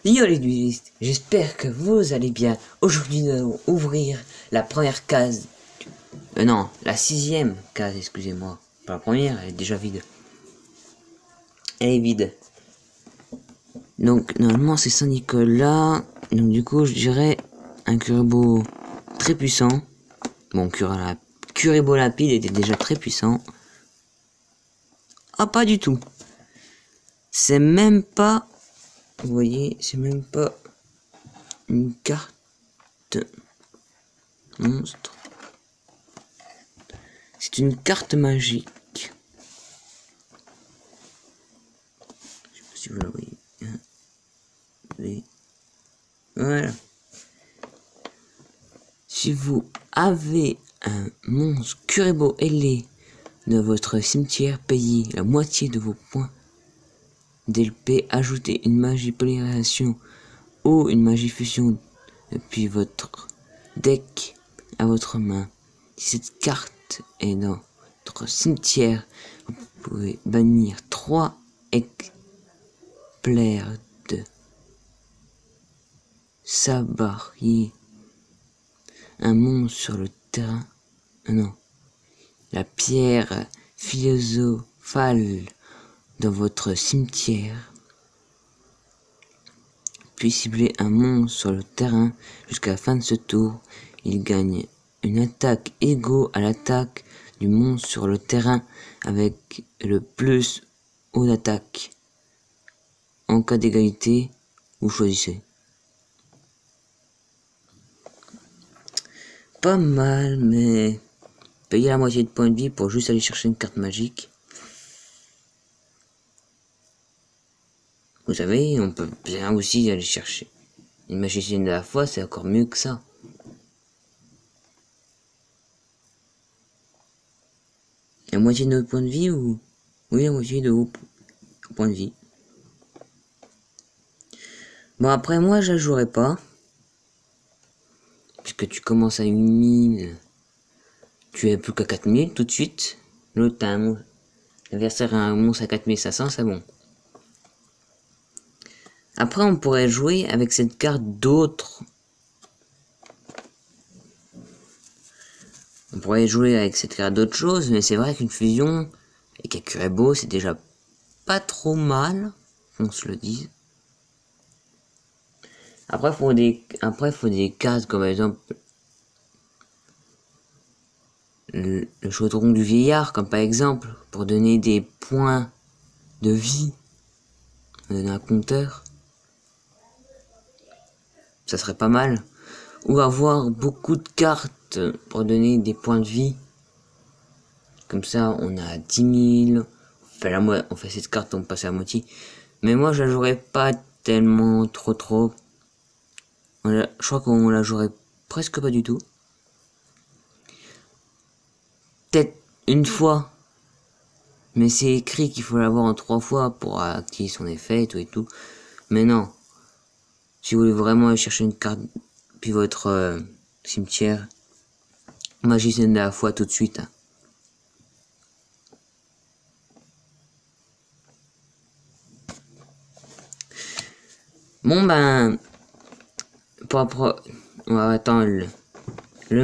Yo les duelistes, j'espère que vous allez bien. Aujourd'hui nous allons ouvrir la première case. Non, la 6e case, excusez-moi. Pas la première, elle est déjà vide. Elle est vide. Donc normalement c'est Saint-Nicolas. Donc du coup je dirais un Kuribo très puissant. Bon, Kuribo Lapide était déjà très puissant. Ah, pas du tout. C'est même pas... Vous voyez, c'est même pas une carte monstre. C'est une carte magique. Je sais pas si vous la voyez. Voilà. Si vous avez un monstre Kuribo ailé dans votre cimetière, payez la moitié de vos points d'LP, ajoutez une magie polarisation ou une magie fusion depuis votre deck à votre main. Si cette carte est dans votre cimetière, vous pouvez bannir 3 exemplaires de Sabarier, un monstre sur le terrain. Non, la pierre philosophale dans votre cimetière. Puis cibler un monstre sur le terrain jusqu'à la fin de ce tour. Il gagne une attaque égale à l'attaque du monstre sur le terrain avec le plus haut d'attaque. En cas d'égalité, vous choisissez. Pas mal, mais payer la moitié de points de vie pour juste aller chercher une carte magique. Vous savez, on peut bien aussi aller chercher une magicienne de la foi, c'est encore mieux que ça. La moitié de notre point de vie ou... Oui, la moitié de vos points de vie. Bon, après moi, je la jouerai pas. Puisque tu commences à 8000. Tu es plus qu'à 4000 tout de suite. L'autre, t'as un monstre. L'adversaire a un monstre à 4500, c'est bon. Après, on pourrait jouer avec cette carte d'autres. On pourrait jouer avec cette carte d'autres choses, mais c'est vrai qu'une fusion et qu'un Kuribo, c'est déjà pas trop mal, qu'on se le dise. Après, faut des cases comme par exemple le chaudron du vieillard, comme par exemple, pour donner des points de vie, donner un compteur. Ça serait pas mal. Ou avoir beaucoup de cartes pour donner des points de vie. Comme ça, on a 10 000. On fait cette carte, on passe à la moitié. Mais moi, je la jouerais pas tellement trop. Je crois qu'on la jouerait presque pas du tout. Peut-être une fois. Mais c'est écrit qu'il faut l'avoir en 3 fois pour activer son effet et tout. Mais non. Si vous voulez vraiment aller chercher une carte, puis votre cimetière, magicienne de la foi tout de suite. Hein. Bon ben, on va attendre le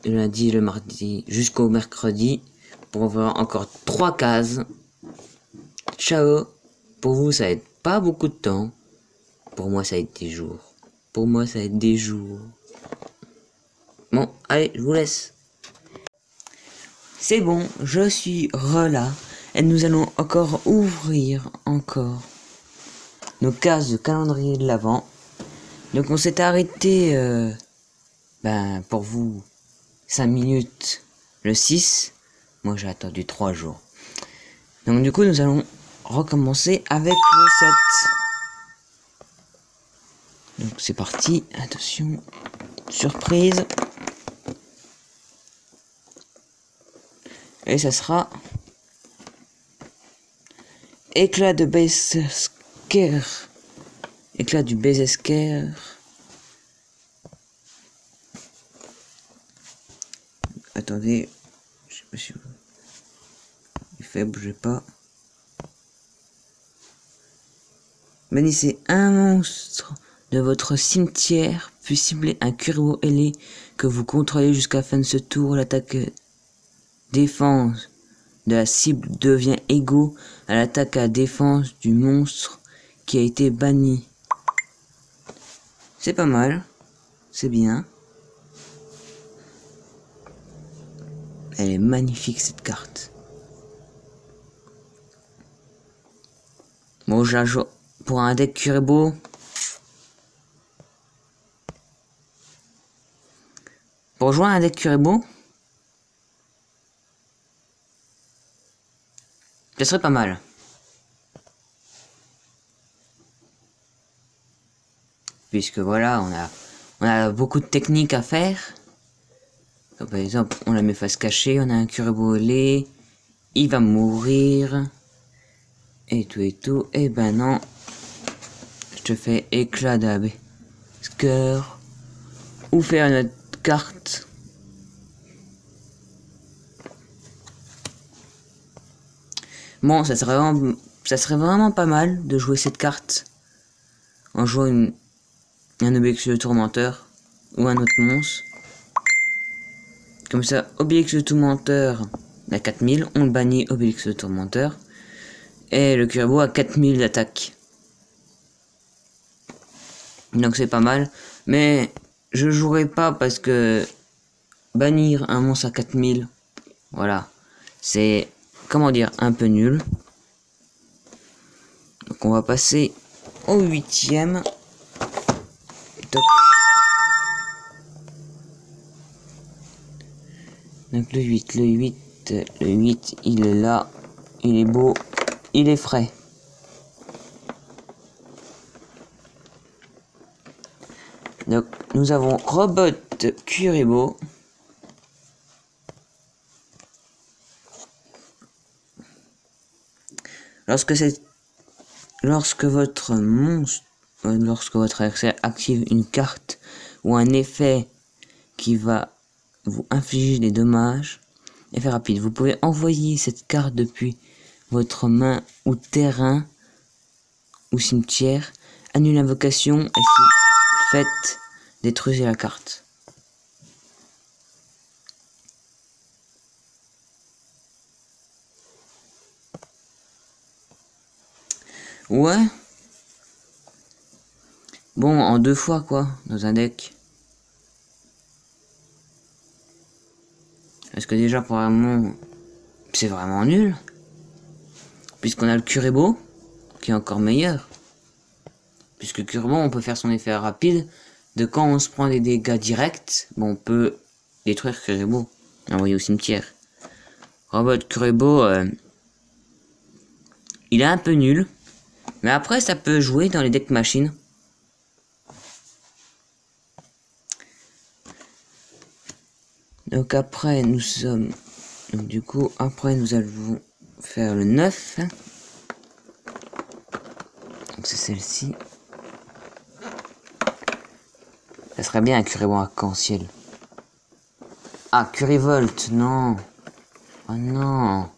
lundi, le mardi, jusqu'au mercredi, pour voir encore 3 cases. Ciao. Pour vous, ça va être pas beaucoup de temps. Pour moi, ça va être des jours. Bon, allez, je vous laisse. C'est bon, je suis relâ. Et nous allons encore ouvrir nos cases de calendrier de l'Avent. Donc on s'est arrêté, pour vous, 5 minutes le 6. Moi j'ai attendu 3 jours. Donc du coup nous allons recommencer avec le 7. Donc c'est parti, attention, surprise. Et ça sera éclat de Berserker. Éclat du Berserker. Attendez, je sais pas si il fait, bougez pas. Bannissez un monstre de votre cimetière, puis ciblez un Kuriboh ailé que vous contrôlez jusqu'à la fin de ce tour. L'attaque défense de la cible devient égaux à l'attaque à défense du monstre qui a été banni. C'est pas mal, c'est bien. Elle est magnifique cette carte. Bon, je la joue pour un deck Kuriboh. Pour jouer un deck Kuriboh, ce serait pas mal. Puisque voilà, on a beaucoup de techniques à faire. Comme par exemple, on la met face cachée, on a un Kuriboh ailé, il va mourir. Et tout, et ben non. Je te fais éclat d'ab. Cœur. Ou faire une autre carte. Bon, ça serait vraiment pas mal de jouer cette carte. En jouant un Obélix le Tourmenteur. Ou un autre monstre. Comme ça, Obélix le Tourmenteur à 4000. On bannit Obélix le Tourmenteur. Et le Kuriboh a 4000 d'attaque. Donc c'est pas mal. Mais je jouerai pas parce que bannir un monstre à 4000, voilà, c'est, comment dire, un peu nul. Donc on va passer au 8e. Top. Donc le 8, il est là, il est beau, il est frais. Donc nous avons Robot Kuriboh. Lorsque votre adversaire active une carte ou un effet qui va vous infliger des dommages, effet rapide, vous pouvez envoyer cette carte depuis votre main ou terrain ou cimetière, annuler l'invocation et si faites, détruisez la carte. Ouais. Bon, en 2 fois quoi, dans un deck. Parce que déjà, pour un moment, c'est vraiment nul. Puisqu'on a le Kuriboh, qui est encore meilleur. Puisque Kuriboh, on peut faire son effet rapide. De quand on se prend des dégâts directs, bon, on peut détruire Kuriboh. Envoyer au cimetière. Robot Kuriboh, il est un peu nul. Mais après, ça peut jouer dans les decks machines. Donc après, après, nous allons faire le 9. Donc c'est celle-ci. Ça serait bien un Kuriboh arc-en-ciel. Ah, Kurivolt, non. Oh non.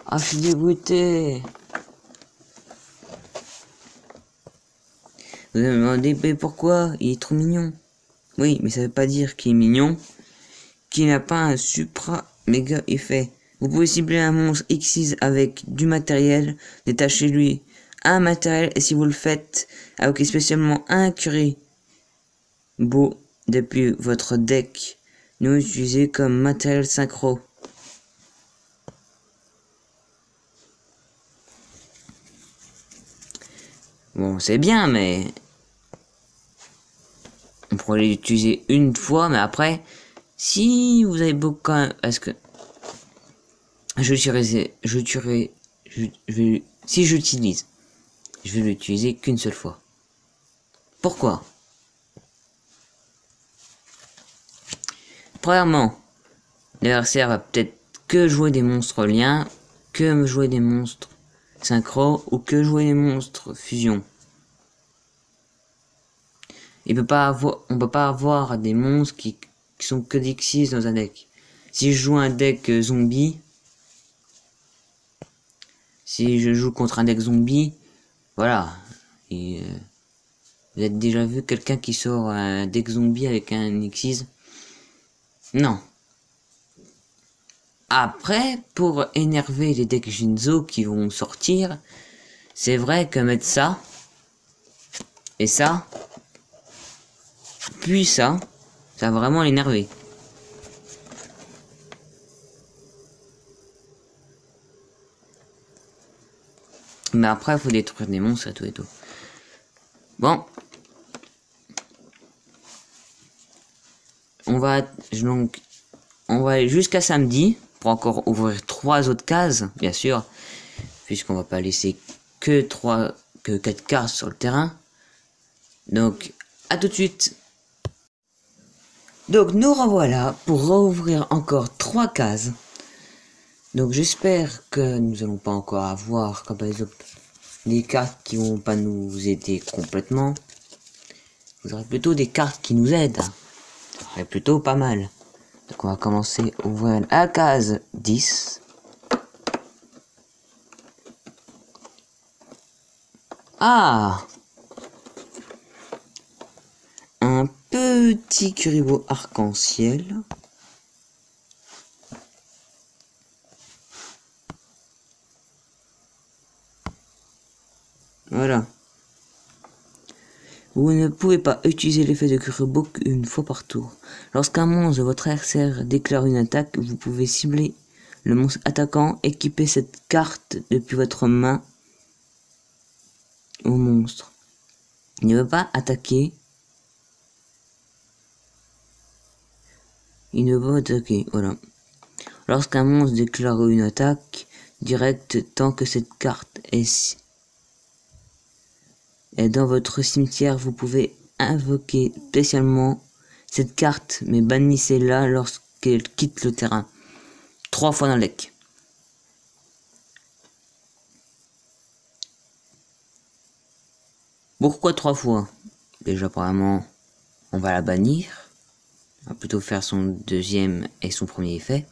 Ah, je suis dégoûté. Vous allez me demander, mais pourquoi? Il est trop mignon. Oui, mais ça veut pas dire qu'il est mignon. Qu'il n'a pas un supra méga effet. Vous pouvez cibler un monstre X6 avec du matériel. Détachez-lui un matériel. Et si vous le faites avec spécialement un Kuriboh depuis votre deck, nous utilisez comme matériel synchro. Bon, c'est bien, mais on pourrait l'utiliser une fois, mais après, si vous avez beaucoup quand même, parce que si j'utilise, je vais l'utiliser qu'une seule fois. Pourquoi? Premièrement, l'adversaire va peut-être que jouer des monstres liens, que jouer des monstres synchro ou que jouer des monstres fusion. On peut pas avoir des monstres qui sont que d'X6 dans un deck. Si je joue un deck zombie, si je joue contre un deck zombie, voilà, Et, vous avez déjà vu quelqu'un qui sort un deck zombie avec un Xyz? Non. Après, pour énerver les decks Jinzo qui vont sortir, c'est vrai que mettre ça, et ça, puis ça va vraiment l'énerver. Mais après, il faut détruire des monstres et tout et tout. Bon. On va aller jusqu'à samedi pour encore ouvrir 3 autres cases, bien sûr, puisqu'on va pas laisser que 4 cartes sur le terrain. Donc, à tout de suite. Donc, nous revoilà pour rouvrir encore 3 cases. Donc, j'espère que nous allons pas encore avoir, comme par exemple, des cartes qui vont pas nous aider complètement. Vous aurez plutôt des cartes qui nous aident. Ça serait plutôt pas mal. Donc, on va commencer à ouvrir la case 10. Ah! Un petit Kuriboh arc-en-ciel. Voilà. Vous ne pouvez pas utiliser l'effet de Kuriboh qu'une fois par tour. Lorsqu'un monstre de votre adversaire déclare une attaque, vous pouvez cibler le monstre attaquant, équiper cette carte depuis votre main au monstre. Il ne veut pas attaquer. Il ne veut pas attaquer, voilà. Lorsqu'un monstre déclare une attaque directe, tant que cette carte est dans votre cimetière, vous pouvez invoquer spécialement cette carte, mais bannissez-la lorsqu'elle quitte le terrain. 3 fois dans le deck. Pourquoi 3 fois? Déjà, apparemment, on va la bannir. On va plutôt faire son deuxième et son premier effet.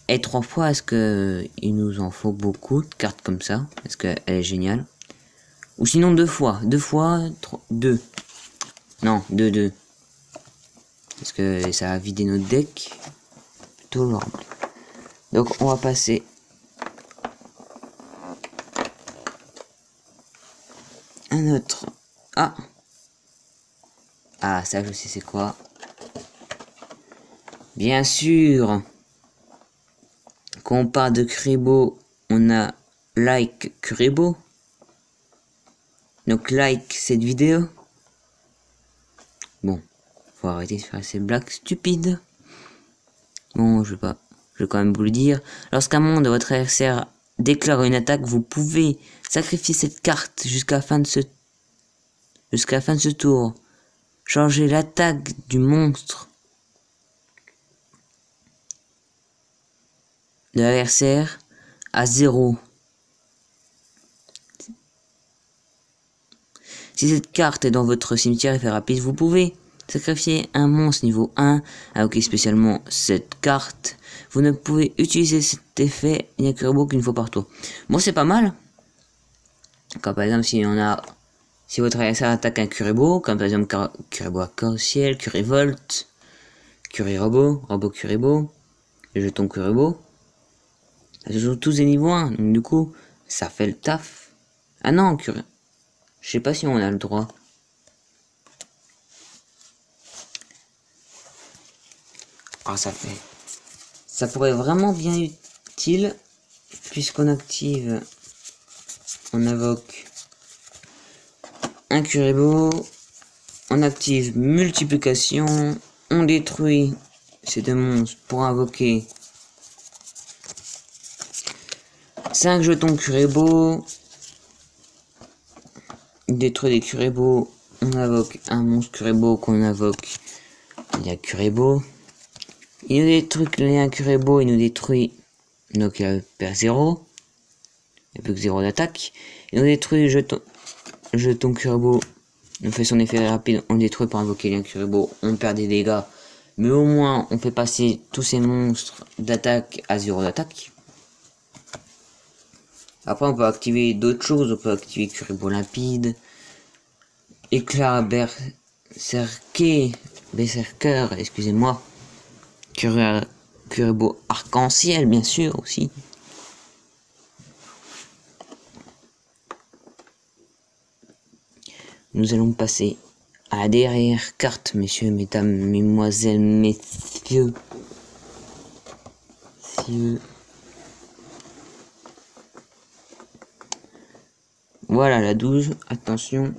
Et 3 fois, est-ce que il nous en faut beaucoup de cartes comme ça? Est-ce qu'elle est géniale? Ou sinon 2 fois. 2 fois, 2. Non, 2. Parce que ça a vidé notre deck. Plutôt lourd. Donc on va passer un autre. Ah, ça je sais c'est quoi. Bien sûr. Quand on parle de Kuriboh, on a like Kuriboh. Donc like cette vidéo. Bon, faut arrêter de faire ces blagues stupides. Bon, je vais quand même vous le dire. Lorsqu'un membre de votre adversaire déclare une attaque, vous pouvez sacrifier cette carte jusqu'à la fin de ce tour. Changer l'attaque du monstre de l'adversaire à 0. Si cette carte est dans votre cimetière effet rapide, vous pouvez sacrifier un monstre niveau 1, invoquer spécialement cette carte. Vous ne pouvez utiliser cet effet ni Kuriboh qu'une fois par tour. Bon, c'est pas mal. Comme par exemple, si votre adversaire attaque un Kuriboh, comme par exemple Kuriboh arc-en-ciel, Kurivolt, Kurirobo, Robot Kuriboh, le jeton Kuriboh. Ce sont tous des niveaux 1, donc du coup, ça fait le taf. Ah non, je sais pas si on a le droit. Ah, ça pourrait vraiment bien utile, puisqu'on active, on invoque un Kuriboh, on active multiplication, on détruit ces 2 monstres pour invoquer 5 jetons Kuriboh, détruit des Kuriboh, on invoque un monstre Kuriboh qu'on invoque, il y a Kuriboh. Il nous détruit un Kuriboh, il nous détruit, donc il perd 0. Il n'y a plus que 0 d'attaque. Il nous détruit jeton Kuriboh, on fait son effet rapide, on détruit pour invoquer un Kuriboh, on perd des dégâts. Mais au moins, on fait passer tous ces monstres d'attaque à 0 d'attaque. Après, on peut activer d'autres choses. On peut activer Kuribo limpide, éclat berserker, excusez-moi. Kuribo arc-en-ciel, bien sûr, aussi. Nous allons passer à la dernière carte, messieurs, mesdames, mesdemoiselles, messieurs. Voilà la 12, attention.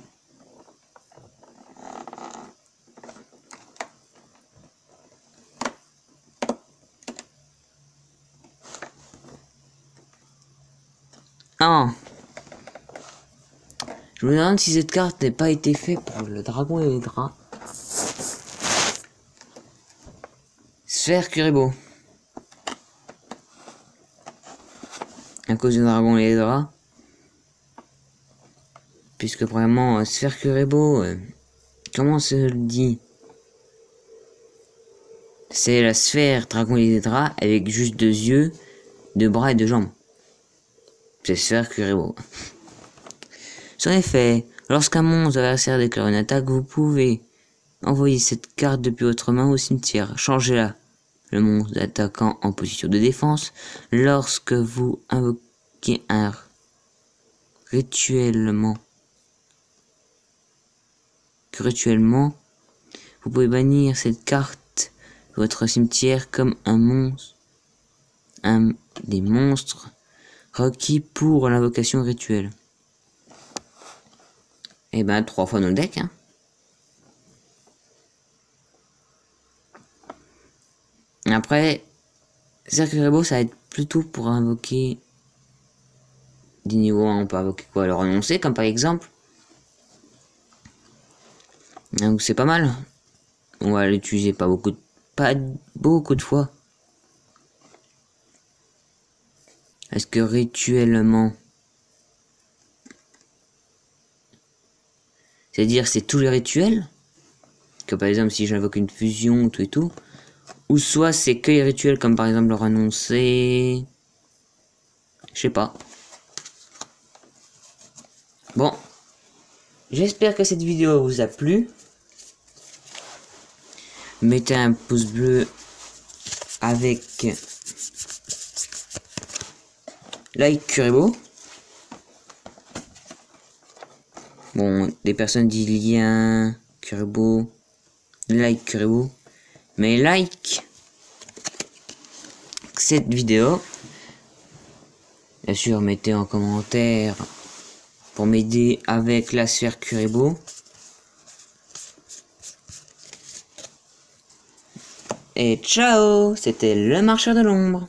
Ah. Je me demande si cette carte n'a pas été faite pour le dragon et les draps. Sphère Kuribo. À cause du dragon et les draps. Puisque vraiment, Sphère Kuribo, comment se le dit? C'est la sphère dragon et les draps avec juste 2 yeux, 2 bras et 2 jambes. C'est Sphère Kuribo. En effet, lorsqu'un monstre adversaire déclare une attaque, vous pouvez envoyer cette carte depuis votre main au cimetière. Changez-la. Le monstre attaquant en position de défense. Lorsque vous invoquez un rituellement, vous pouvez bannir cette carte de votre cimetière comme un monstre, des monstres requis pour l'invocation rituelle. Et ben 3 fois dans le deck, hein. Après, Sphère Kuribo, ça va être plutôt pour invoquer des niveaux 1, on peut invoquer quoi? Le renoncer, comme par exemple. Donc c'est pas mal. On va l'utiliser pas beaucoup de fois. Est-ce que rituellement, c'est-à-dire c'est tous les rituels, que par exemple si j'invoque une fusion tout et tout, ou soit c'est que les rituels comme par exemple le renoncer, je sais pas. Bon, j'espère que cette vidéo vous a plu. Mettez un pouce bleu avec like Kuribo. Bon, des personnes disent lien Kuribo, like Kuribo, mais like cette vidéo. Bien sûr, mettez en commentaire pour m'aider avec la sphère Kuribo. Et ciao, c'était le marcheur de l'ombre.